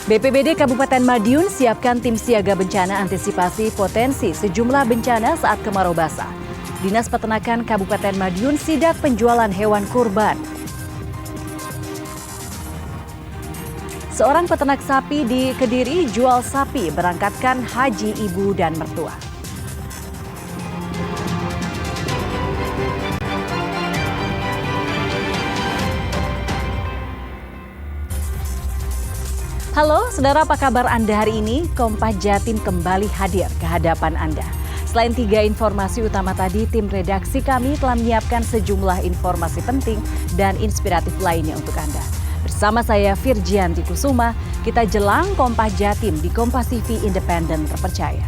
BPBD Kabupaten Madiun siapkan tim siaga bencana antisipasi potensi sejumlah bencana saat kemarau basah. Dinas Peternakan Kabupaten Madiun sidak penjualan hewan kurban. Seorang peternak sapi di Kediri jual sapi berangkatkan haji ibu dan mertua. Halo, saudara, apa kabar Anda hari ini? Kompas Jatim kembali hadir ke hadapan Anda. Selain 3 informasi utama tadi, tim redaksi kami telah menyiapkan sejumlah informasi penting dan inspiratif lainnya untuk Anda. Bersama saya Virgianti Kusuma, kita jelang Kompas Jatim di Kompas TV Independen Terpercaya.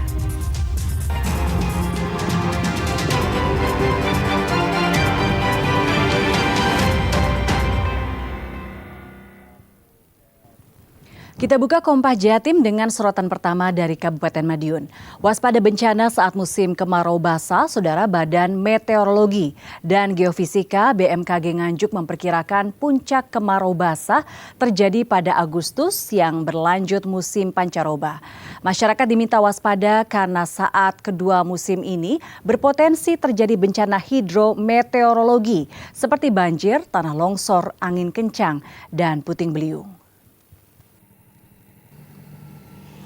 Kita buka Kompas Jatim dengan sorotan pertama dari Kabupaten Madiun. Waspada bencana saat musim kemarau basah, Saudara. Badan Meteorologi dan Geofisika BMKG Nganjuk memperkirakan puncak kemarau basah terjadi pada Agustus yang berlanjut musim pancaroba. Masyarakat diminta waspada karena saat kedua musim ini berpotensi terjadi bencana hidrometeorologi seperti banjir, tanah longsor, angin kencang, dan puting beliung.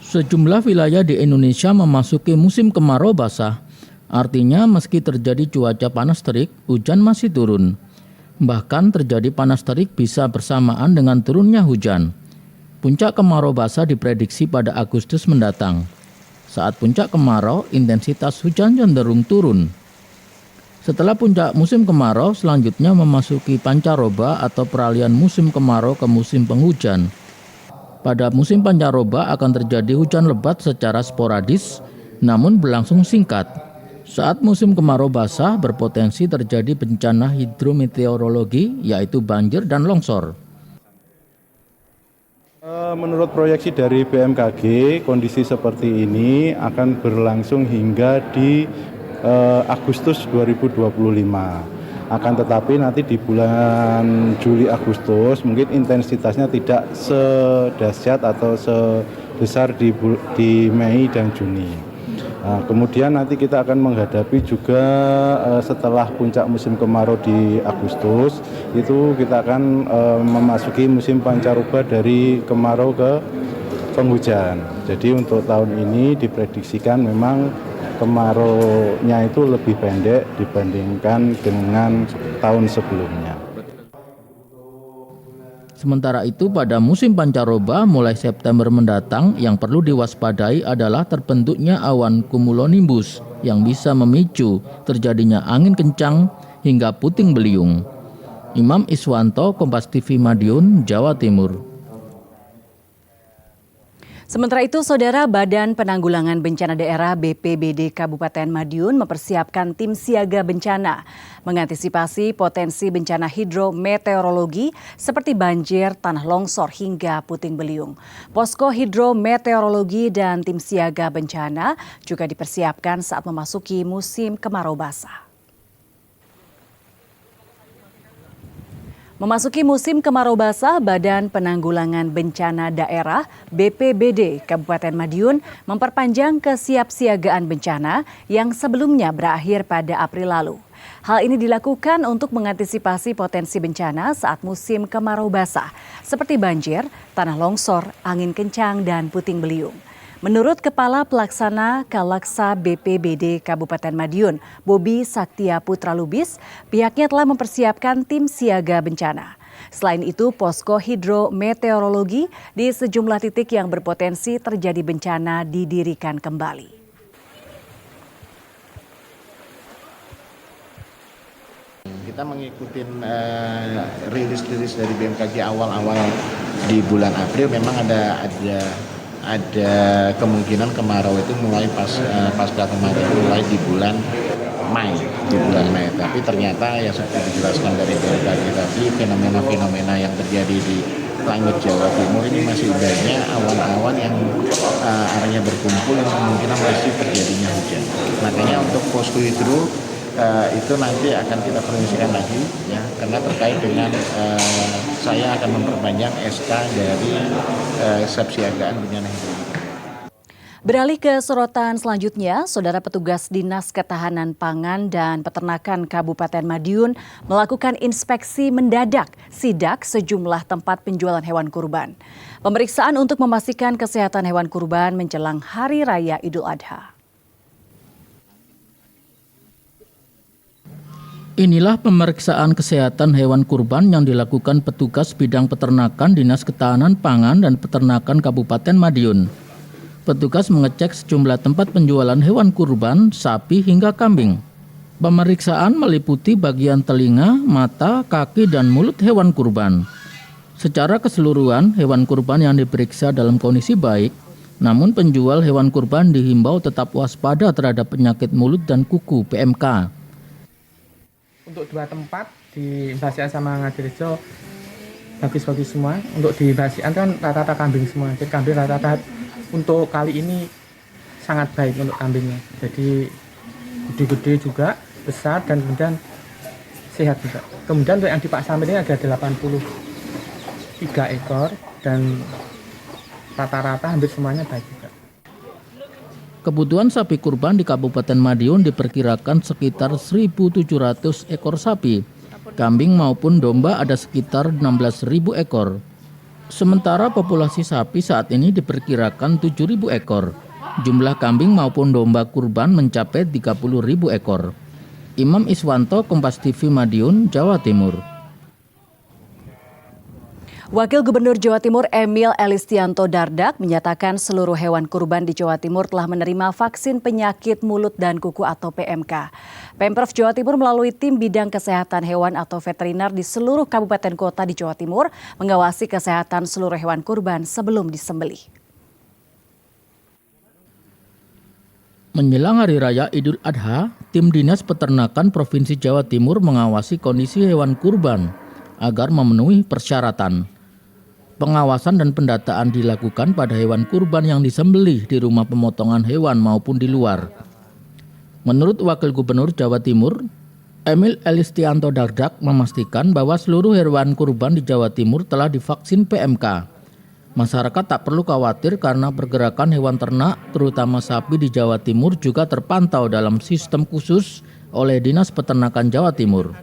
Sejumlah wilayah di Indonesia memasuki musim kemarau basah. Artinya meski terjadi cuaca panas terik, hujan masih turun. Bahkan terjadi panas terik bisa bersamaan dengan turunnya hujan. Puncak kemarau basah diprediksi pada Agustus mendatang. Saat puncak kemarau, intensitas hujan cenderung turun. Setelah puncak musim kemarau, selanjutnya memasuki pancaroba atau peralihan musim kemarau ke musim penghujan. Pada musim pancaroba akan terjadi hujan lebat secara sporadis, namun berlangsung singkat. Saat musim kemarau basah berpotensi terjadi bencana hidrometeorologi, yaitu banjir dan longsor. Menurut proyeksi dari BMKG, kondisi seperti ini akan berlangsung hingga di Agustus 2025. Akan tetapi nanti di bulan Juli Agustus mungkin intensitasnya tidak sedahsyat atau sebesar di Mei dan Juni. Nah, kemudian nanti kita akan menghadapi juga setelah puncak musim kemarau di Agustus, itu kita akan memasuki musim pancaroba dari kemarau ke penghujan. Jadi untuk tahun ini diprediksikan memang kemarau-nya itu lebih pendek dibandingkan dengan tahun sebelumnya. Sementara itu pada musim pancaroba mulai September mendatang yang perlu diwaspadai adalah terbentuknya awan cumulonimbus yang bisa memicu terjadinya angin kencang hingga puting beliung. Imam Iswanto, Kompas TV Madiun, Jawa Timur. Sementara itu, Saudara, Badan Penanggulangan Bencana Daerah BPBD Kabupaten Madiun mempersiapkan tim siaga bencana mengantisipasi potensi bencana hidrometeorologi seperti banjir, tanah longsor hingga puting beliung. Posko hidrometeorologi dan tim siaga bencana juga dipersiapkan saat memasuki musim kemarau basah. Memasuki musim kemarau basah, Badan Penanggulangan Bencana Daerah BPBD Kabupaten Madiun memperpanjang kesiapsiagaan bencana yang sebelumnya berakhir pada April lalu. Hal ini dilakukan untuk mengantisipasi potensi bencana saat musim kemarau basah, seperti banjir, tanah longsor, angin kencang, dan puting beliung. Menurut Kepala Pelaksana Kalaksa BPBD Kabupaten Madiun, Bobi Saktia Putra Lubis, pihaknya telah mempersiapkan tim siaga bencana. Selain itu, posko hidrometeorologi di sejumlah titik yang berpotensi terjadi bencana didirikan kembali. Kita mengikuti rilis dari BMKG awal-awal di bulan April memang ada kemungkinan kemarau itu mulai pasca kemarin mulai di bulan Mei, tapi ternyata yang seperti dijelaskan dari BMKG tadi fenomena-fenomena yang terjadi di langit Jawa Timur ini masih banyak awan-awan yang arahnya berkumpul yang kemungkinan masih terjadinya hujan. Makanya untuk posko hidro itu nanti akan kita promosikan lagi ya, karena terkait dengan saya akan memperpanjang SK dari kesiapsiagaan bencana hidrometeorologi. Beralih ke sorotan selanjutnya, Saudara petugas Dinas Ketahanan Pangan dan Peternakan Kabupaten Madiun melakukan inspeksi mendadak sidak sejumlah tempat penjualan hewan kurban. Pemeriksaan untuk memastikan kesehatan hewan kurban menjelang Hari Raya Idul Adha. Inilah pemeriksaan kesehatan hewan kurban yang dilakukan petugas bidang peternakan Dinas Ketahanan Pangan dan Peternakan Kabupaten Madiun. Petugas mengecek sejumlah tempat penjualan hewan kurban, sapi hingga kambing. Pemeriksaan meliputi bagian telinga, mata, kaki, dan mulut hewan kurban. Secara keseluruhan, hewan kurban yang diperiksa dalam kondisi baik, namun penjual hewan kurban dihimbau tetap waspada terhadap penyakit mulut dan kuku (PMK). Untuk 2 tempat di Basian sama Ngadirejo bagus-bagus semua. Untuk di Basian kan rata-rata kambing semua. Jadi kambing rata-rata untuk kali ini sangat baik untuk kambingnya. Jadi gede-gede juga, besar, dan kemudian sehat juga. Kemudian untuk yang di Pak Samir ini ada 83 ekor dan rata-rata hampir semuanya baik juga. Kebutuhan sapi kurban di Kabupaten Madiun diperkirakan sekitar 1.700 ekor sapi. Kambing maupun domba ada sekitar 16.000 ekor. Sementara populasi sapi saat ini diperkirakan 7.000 ekor. Jumlah kambing maupun domba kurban mencapai 30.000 ekor. Imam Iswanto, Kompas TV Madiun, Jawa Timur. Wakil Gubernur Jawa Timur Emil Elistianto Dardak menyatakan seluruh hewan kurban di Jawa Timur telah menerima vaksin penyakit mulut dan kuku atau PMK. Pemprov Jawa Timur melalui tim bidang kesehatan hewan atau veteriner di seluruh kabupaten kota di Jawa Timur mengawasi kesehatan seluruh hewan kurban sebelum disembelih. Menjelang Hari Raya Idul Adha, tim Dinas Peternakan Provinsi Jawa Timur mengawasi kondisi hewan kurban agar memenuhi persyaratan. Pengawasan dan pendataan dilakukan pada hewan kurban yang disembelih di rumah pemotongan hewan maupun di luar. Menurut Wakil Gubernur Jawa Timur, Emil Elistianto Dardak memastikan bahwa seluruh hewan kurban di Jawa Timur telah divaksin PMK. Masyarakat tak perlu khawatir karena pergerakan hewan ternak, terutama sapi di Jawa Timur juga terpantau dalam sistem khusus oleh Dinas Peternakan Jawa Timur.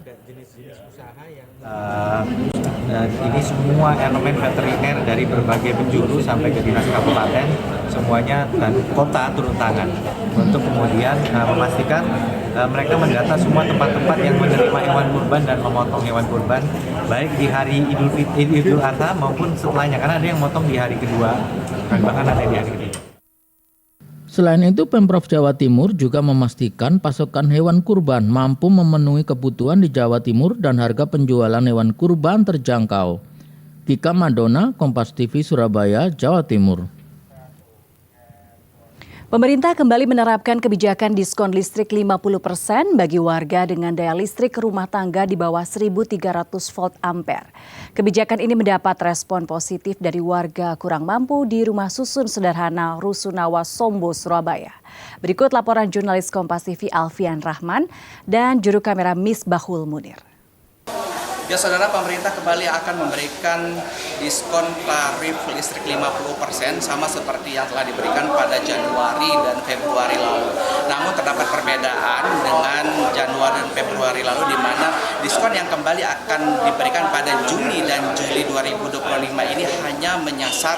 Ini semua elemen veteriner dari berbagai penjuru sampai ke dinas kabupaten semuanya dan kota turun tangan untuk kemudian memastikan mereka mendata semua tempat-tempat yang menerima hewan kurban dan memotong hewan kurban baik di hari Idul Adha maupun setelahnya, karena ada yang motong di hari kedua dan bahkan ada di hari ketiga. Selain itu, Pemprov Jawa Timur juga memastikan pasokan hewan kurban mampu memenuhi kebutuhan di Jawa Timur dan harga penjualan hewan kurban terjangkau. Kika Madona, Kompas TV Surabaya, Jawa Timur. Pemerintah kembali menerapkan kebijakan diskon listrik 50% bagi warga dengan daya listrik rumah tangga di bawah 1.300 volt ampere. Kebijakan ini mendapat respon positif dari warga kurang mampu di Rumah Susun Sederhana Rusunawa Sombo, Surabaya. Berikut laporan jurnalis Kompas TV Alfian Rahman dan juru kamera Misbahul Munir. Ya saudara, pemerintah kembali akan memberikan diskon tarif listrik 50% sama seperti yang telah diberikan pada Januari dan Februari lalu. Namun terdapat perbedaan dengan Januari dan Februari lalu di mana diskon yang kembali akan diberikan pada Juni dan Juli 2025 ini hanya menyasar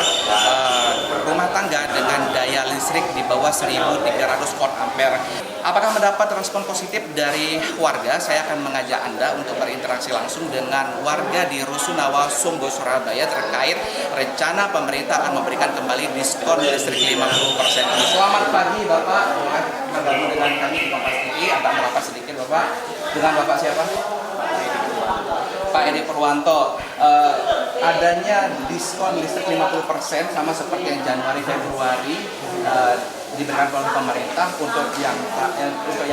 rumah tangga dengan daya listrik di bawah 1.300 volt ampere. Apakah mendapat respon positif dari warga? Saya akan mengajak Anda untuk berinteraksi langsung dengan warga di Rusunawa Sombo, Surabaya terkait rencana pemerintah akan memberikan kembali diskon listrik 50%. Selamat pagi Bapak, bergabung dengan kami di Kompas TV. Anda merapat sedikit Bapak. Dengan Bapak siapa? Pak Edi Purwanto. Adanya diskon listrik 50% sama seperti yang Januari Februari diberikan oleh pemerintah untuk yang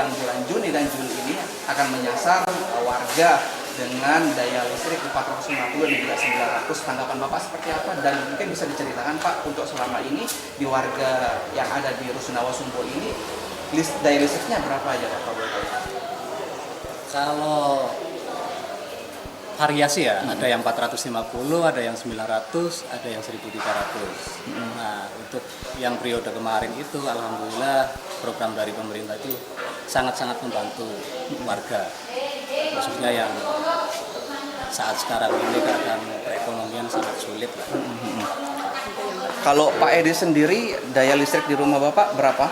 bulan Juni dan Juli ini akan menyasar warga dengan daya listrik 450 dan juga 900. Tanggapan Bapak seperti apa? Dan mungkin bisa diceritakan Pak untuk selama ini di warga yang ada di Rusunawa Sombo ini daya listriknya berapa aja Pak? Kalau variasi ya, ada yang 450, ada yang 900, ada yang 1.300. Nah, untuk yang periode kemarin itu alhamdulillah program dari pemerintah itu sangat-sangat membantu warga. Khususnya yang saat sekarang ini keadaan perekonomian sangat sulit lah. Kalau Pak Edi sendiri, daya listrik di rumah Bapak berapa?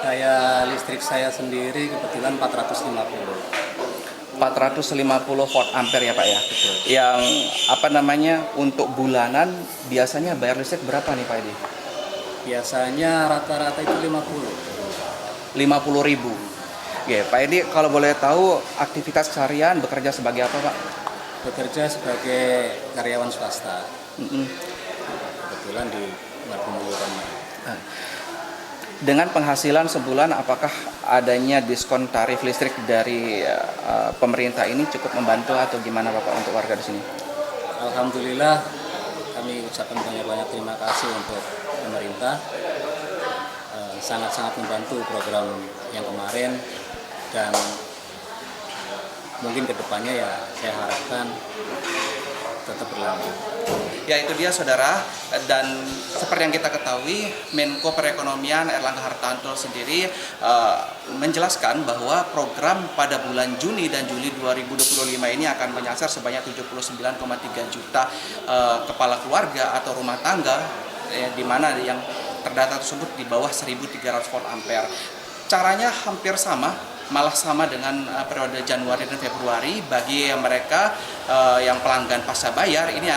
Daya listrik saya sendiri kebetulan 450. 450 volt ampere ya Pak ya. Betul. Yang untuk bulanan biasanya bayar listrik berapa nih Pak Edi? Biasanya rata-rata itu 50.000. Oke, Pak Edi kalau boleh tahu aktivitas keseharian bekerja sebagai apa Pak? Bekerja sebagai karyawan swasta. Kebetulan di Margomulyo. Dengan penghasilan sebulan, apakah adanya diskon tarif listrik dari pemerintah ini cukup membantu atau gimana Bapak untuk warga di sini? Alhamdulillah, kami ucapkan banyak-banyak terima kasih untuk pemerintah. Sangat-sangat membantu program yang kemarin dan mungkin kedepannya ya saya harapkan tetap berlanjut. Ya itu dia saudara, dan seperti yang kita ketahui Menko Perekonomian Erlangga Hartarto sendiri menjelaskan bahwa program pada bulan Juni dan Juli 2025 ini akan menyasar sebanyak 79,3 juta kepala keluarga atau rumah tangga di mana yang terdata tersebut di bawah 1.300 volt ampere. Caranya hampir sama, malah sama dengan periode Januari dan Februari. Bagi mereka yang pelanggan pasca bayar, ini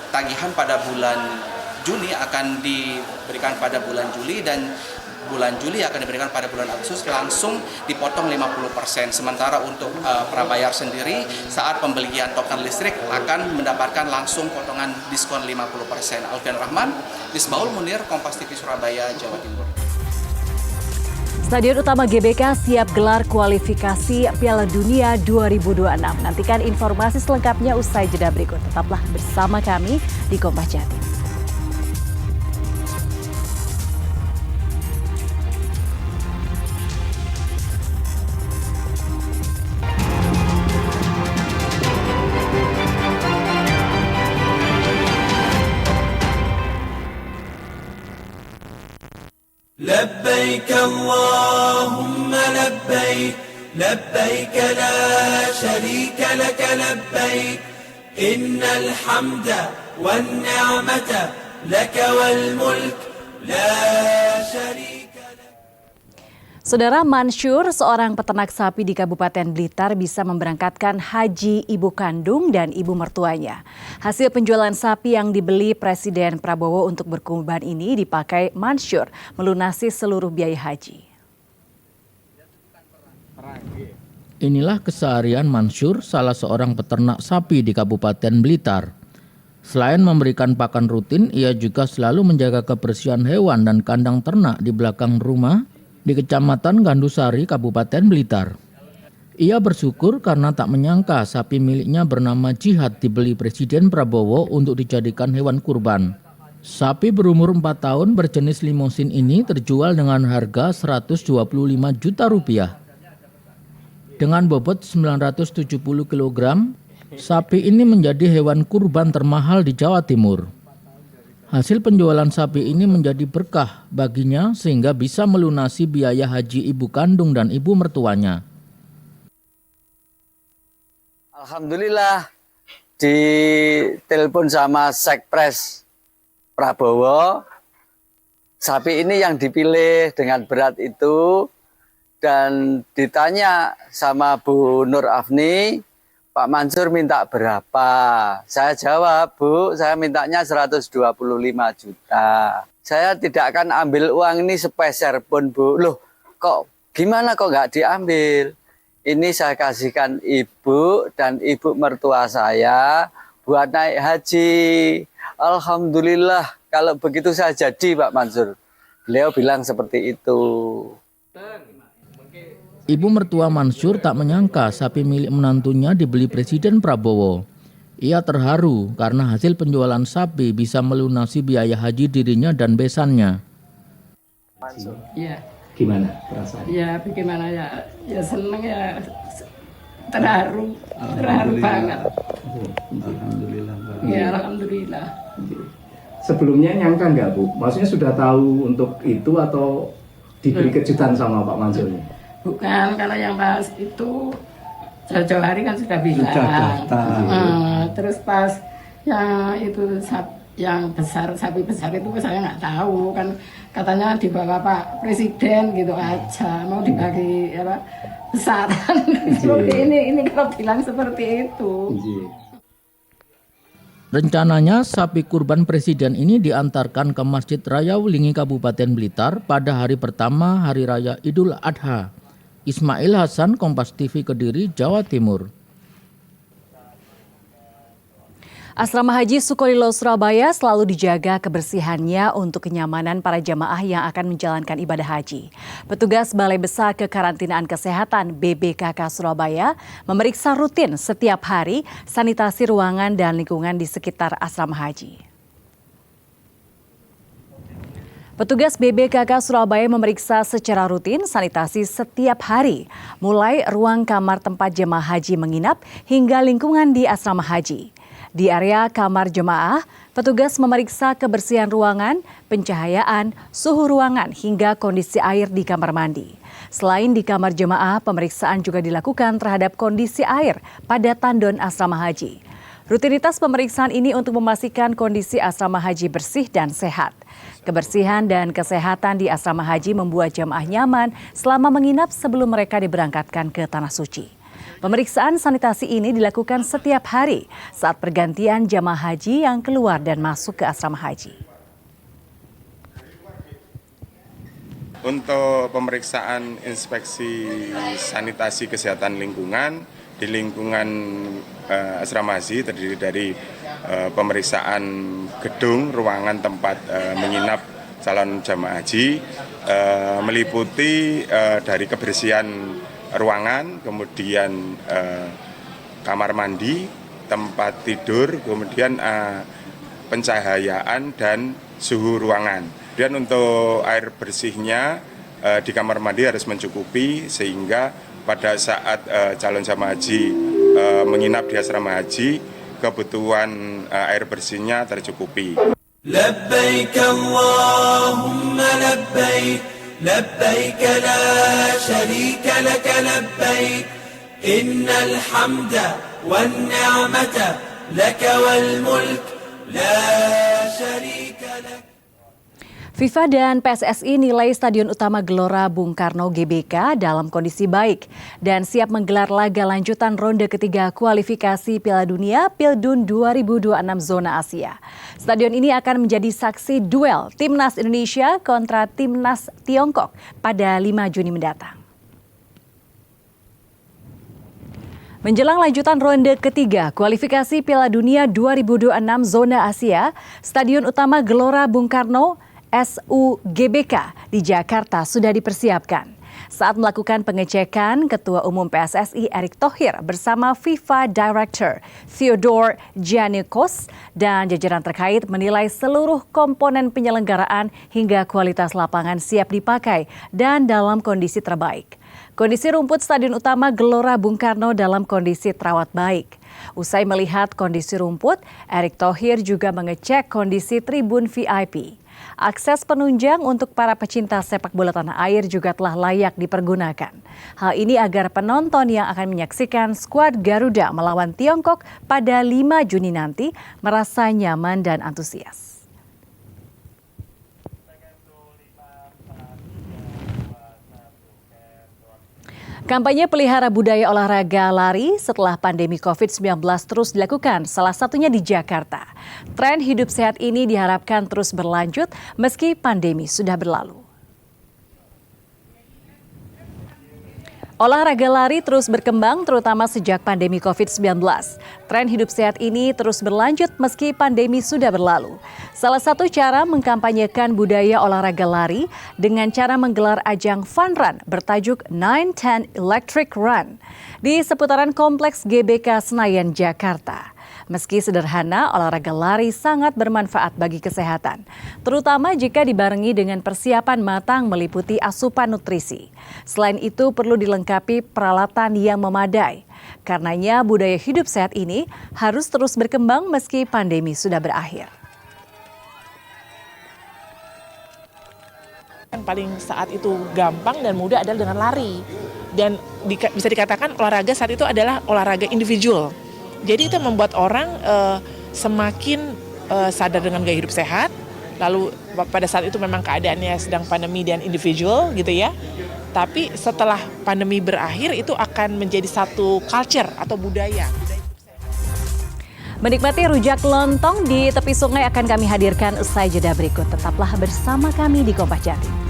tagihan pada bulan Juni akan diberikan pada bulan Juli dan bulan Juli akan diberikan pada bulan Agustus langsung dipotong 50%. Sementara untuk prabayar sendiri saat pembelian token listrik akan mendapatkan langsung potongan diskon 50%. Alfian Rahman, Misbaul Munir, Kompas TV Surabaya, Jawa Timur. Stadion utama GBK siap gelar kualifikasi Piala Dunia 2026. Nantikan informasi selengkapnya usai jeda berikut. Tetaplah bersama kami di Kompas Jatim. لبيك اللهم لبيك لبيك لا شريك لك لبيك إن الحمد والنعمة لك والملك لا شريك. Saudara Mansyur, seorang peternak sapi di Kabupaten Blitar bisa memberangkatkan haji ibu kandung dan ibu mertuanya. Hasil penjualan sapi yang dibeli Presiden Prabowo untuk berkurban ini dipakai Mansyur melunasi seluruh biaya haji. Inilah keseharian Mansyur, salah seorang peternak sapi di Kabupaten Blitar. Selain memberikan pakan rutin, ia juga selalu menjaga kebersihan hewan dan kandang ternak di belakang rumah di Kecamatan Gandusari, Kabupaten Blitar. Ia bersyukur karena tak menyangka sapi miliknya bernama Jihad dibeli Presiden Prabowo untuk dijadikan hewan kurban. Sapi berumur 4 tahun berjenis limosin ini terjual dengan harga 125 juta rupiah. Dengan bobot 970 kg, sapi ini menjadi hewan kurban termahal di Jawa Timur. Hasil penjualan sapi ini menjadi berkah baginya sehingga bisa melunasi biaya haji ibu kandung dan ibu mertuanya. Alhamdulillah ditelepon sama Sekpres Prabowo, sapi ini yang dipilih dengan berat itu, dan ditanya sama Bu Nur Afni, Pak Mansur minta berapa? Saya jawab, Bu, saya mintanya 125 juta. Saya tidak akan ambil uang ini sepeser pun, Bu. Loh, kok gimana kok nggak diambil? Ini saya kasihkan ibu dan ibu mertua saya buat naik haji. Alhamdulillah, kalau begitu saya jadi, Pak Mansur. Beliau bilang seperti itu. Ibu mertua Mansyur tak menyangka sapi milik menantunya dibeli Presiden Prabowo. Ia terharu karena hasil penjualan sapi bisa melunasi biaya haji dirinya dan besannya. Iya. Gimana perasaan? Ya bagaimana ya seneng ya terharu banget. Alhamdulillah. Ya, alhamdulillah. Sebelumnya nyangka nggak Bu? Maksudnya sudah tahu untuk itu atau diberi kejutan sama Pak Mansur? Bukan, kalau yang pas itu jauh-jauh hari kan sudah bilang. Terus pas yang itu yang besar, sapi besar itu saya nggak tahu kan, katanya dibawa Pak Presiden gitu aja, mau dibagi apa besaran seperti ini kalau bilang seperti itu. Rencananya sapi kurban presiden ini diantarkan ke Masjid Raya Wulingi Kabupaten Blitar pada hari pertama Hari Raya Idul Adha. Ismail Hasan, Kompas TV Kediri, Jawa Timur. Asrama Haji Sukolilo Surabaya selalu dijaga kebersihannya untuk kenyamanan para jamaah yang akan menjalankan ibadah haji. Petugas Balai Besar Kekarantinaan Kesehatan BBKK Surabaya memeriksa rutin setiap hari sanitasi ruangan dan lingkungan di sekitar asrama haji. Petugas BBKK Surabaya memeriksa secara rutin sanitasi setiap hari, mulai ruang kamar tempat jemaah haji menginap hingga lingkungan di asrama haji. Di area kamar jemaah, petugas memeriksa kebersihan ruangan, pencahayaan, suhu ruangan hingga kondisi air di kamar mandi. Selain di kamar jemaah, pemeriksaan juga dilakukan terhadap kondisi air pada tandon asrama haji. Rutinitas pemeriksaan ini untuk memastikan kondisi asrama haji bersih dan sehat. Kebersihan dan kesehatan di asrama haji membuat jemaah nyaman selama menginap sebelum mereka diberangkatkan ke Tanah Suci. Pemeriksaan sanitasi ini dilakukan setiap hari saat pergantian jemaah haji yang keluar dan masuk ke asrama haji. Untuk pemeriksaan inspeksi sanitasi kesehatan lingkungan, di lingkungan asrama haji terdiri dari pemeriksaan gedung, ruangan tempat menginap calon jamaah haji, meliputi dari kebersihan ruangan, kemudian kamar mandi, tempat tidur, kemudian pencahayaan dan suhu ruangan. Dan untuk air bersihnya di kamar mandi harus mencukupi sehingga pada saat calon jamaah haji menginap di asrama haji, kebutuhan air bersihnya tercukupi. Labbaik Allahumma labbaik. لبيك لا شريك لك لبيك إن الحمد والنعمة لك والملك لا شريك لك. FIFA dan PSSI nilai Stadion Utama Gelora Bung Karno GBK dalam kondisi baik dan siap menggelar laga lanjutan ronde ketiga kualifikasi Piala Dunia Pildun 2026 zona Asia. Stadion ini akan menjadi saksi duel Timnas Indonesia kontra Timnas Tiongkok pada 5 Juni mendatang. Menjelang lanjutan ronde ketiga kualifikasi Piala Dunia 2026 zona Asia, Stadion Utama Gelora Bung Karno SUGBK di Jakarta sudah dipersiapkan. Saat melakukan pengecekan, Ketua Umum PSSI Erick Thohir bersama FIFA Director Theodore Giannikos dan jajaran terkait menilai seluruh komponen penyelenggaraan hingga kualitas lapangan siap dipakai dan dalam kondisi terbaik. Kondisi rumput Stadion Utama Gelora Bung Karno dalam kondisi terawat baik. Usai melihat kondisi rumput, Erick Thohir juga mengecek kondisi tribun VIP. Akses penunjang untuk para pecinta sepak bola tanah air juga telah layak dipergunakan. Hal ini agar penonton yang akan menyaksikan skuad Garuda melawan Tiongkok pada 5 Juni nanti merasa nyaman dan antusias. Kampanye pelihara budaya olahraga lari setelah pandemi COVID-19 terus dilakukan, salah satunya di Jakarta. Tren hidup sehat ini diharapkan terus berlanjut meski pandemi sudah berlalu. Olahraga lari terus berkembang terutama sejak pandemi COVID-19. Tren hidup sehat ini terus berlanjut meski pandemi sudah berlalu. Salah satu cara mengkampanyekan budaya olahraga lari dengan cara menggelar ajang fun run bertajuk 910 Electric Run di seputaran Kompleks GBK Senayan, Jakarta. Meski sederhana, olahraga lari sangat bermanfaat bagi kesehatan, terutama jika dibarengi dengan persiapan matang meliputi asupan nutrisi. Selain itu, perlu dilengkapi peralatan yang memadai. Karenanya, budaya hidup sehat ini harus terus berkembang meski pandemi sudah berakhir. Yang paling saat itu gampang dan mudah adalah dengan lari. Dan bisa dikatakan olahraga saat itu adalah olahraga individual. Jadi itu membuat orang semakin sadar dengan gaya hidup sehat. Lalu pada saat itu memang keadaannya sedang pandemi dan individual gitu ya. Tapi setelah pandemi berakhir itu akan menjadi satu culture atau budaya. Menikmati rujak lontong di tepi sungai akan kami hadirkan usai jeda berikut. Tetaplah bersama kami di Kompas Jatim.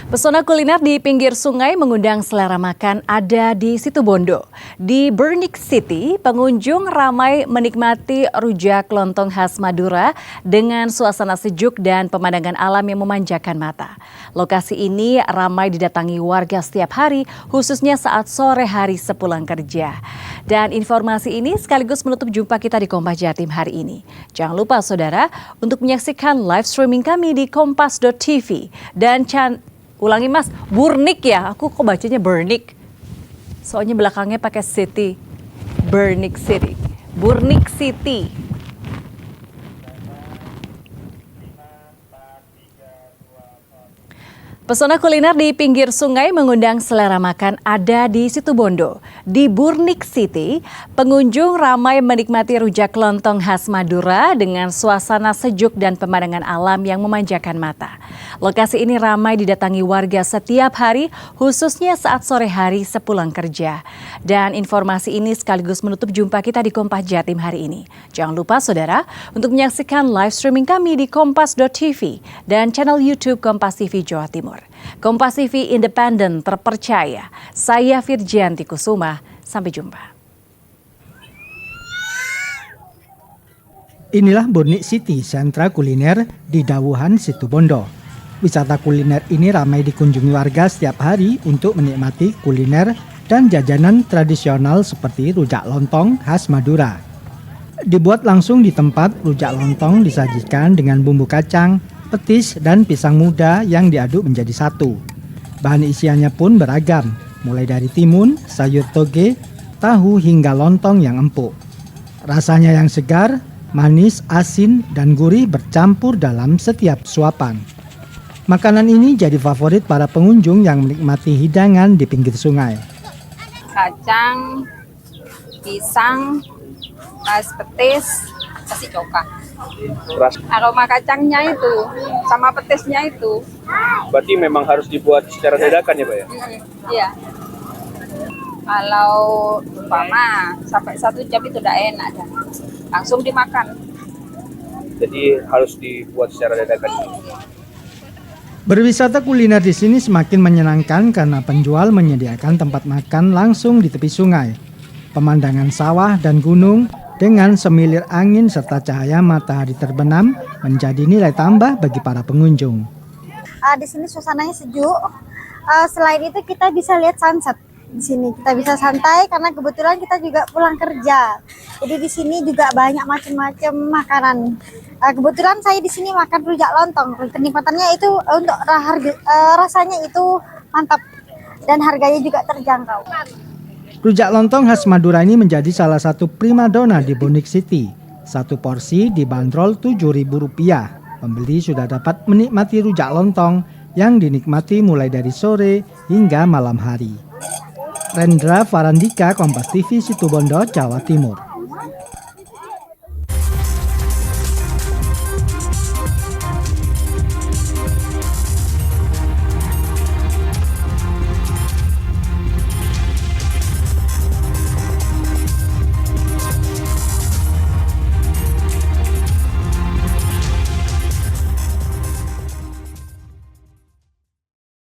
Pesona kuliner di pinggir sungai mengundang selera makan ada di Situbondo. Di Burnik City, pengunjung ramai menikmati rujak lontong khas Madura dengan suasana sejuk dan pemandangan alam yang memanjakan mata. Lokasi ini ramai didatangi warga setiap hari, khususnya saat sore hari sepulang kerja. Dan informasi ini sekaligus menutup jumpa kita di Kompas Jatim hari ini. Jangan lupa saudara untuk menyaksikan live streaming kami di kompas.tv dan ulangi mas, Burnik ya? Aku kok bacanya Burnik. Soalnya belakangnya pakai city. Burnik City. Burnik City. Pesona kuliner di pinggir sungai mengundang selera makan ada di Situbondo. Di Burnik City, pengunjung ramai menikmati rujak lontong khas Madura dengan suasana sejuk dan pemandangan alam yang memanjakan mata. Lokasi ini ramai didatangi warga setiap hari, khususnya saat sore hari sepulang kerja. Dan informasi ini sekaligus menutup jumpa kita di Kompas Jatim hari ini. Jangan lupa saudara untuk menyaksikan live streaming kami di kompas.tv dan channel YouTube Kompas TV Jawa Timur. Kompas TV independen terpercaya. Saya Virgianti Kusuma. Sampai jumpa. Inilah Burnik City, sentra kuliner di Dawuhan, Situbondo. Wisata kuliner ini ramai dikunjungi warga setiap hari untuk menikmati kuliner dan jajanan tradisional seperti rujak lontong khas Madura. Dibuat langsung di tempat, rujak lontong disajikan dengan bumbu kacang, petis, dan pisang muda yang diaduk menjadi satu. Bahan isiannya pun beragam, mulai dari timun, sayur toge, tahu hingga lontong yang empuk. Rasanya yang segar, manis, asin, dan gurih bercampur dalam setiap suapan. Makanan ini jadi favorit para pengunjung yang menikmati hidangan di pinggir sungai. Kacang, pisang, petis, kasih coka. Aroma kacangnya itu sama petisnya itu. Berarti memang harus dibuat secara dadakan ya Pak ya? Iya. Kalau umpama sampai 1 jam itu udah enak dah. Langsung dimakan. Jadi harus dibuat secara dadakan. Berwisata kuliner di sini semakin menyenangkan karena penjual menyediakan tempat makan langsung di tepi sungai. Pemandangan sawah dan gunung dengan semilir angin serta cahaya matahari terbenam menjadi nilai tambah bagi para pengunjung. Di sini suasananya sejuk. Selain itu kita bisa lihat sunset. Di sini kita bisa santai karena kebetulan kita juga pulang kerja. Jadi di sini juga banyak macam-macam makanan. Kebetulan saya di sini makan rujak lontong. Kenikmatannya itu untuk rasanya itu mantap dan harganya juga terjangkau. Rujak lontong khas Madura ini menjadi salah satu primadona di Burnik City. Satu porsi dibanderol Rp7.000. Pembeli sudah dapat menikmati rujak lontong yang dinikmati mulai dari sore hingga malam hari. Rendra Farandika, Kompas TV, Situbondo, Jawa Timur.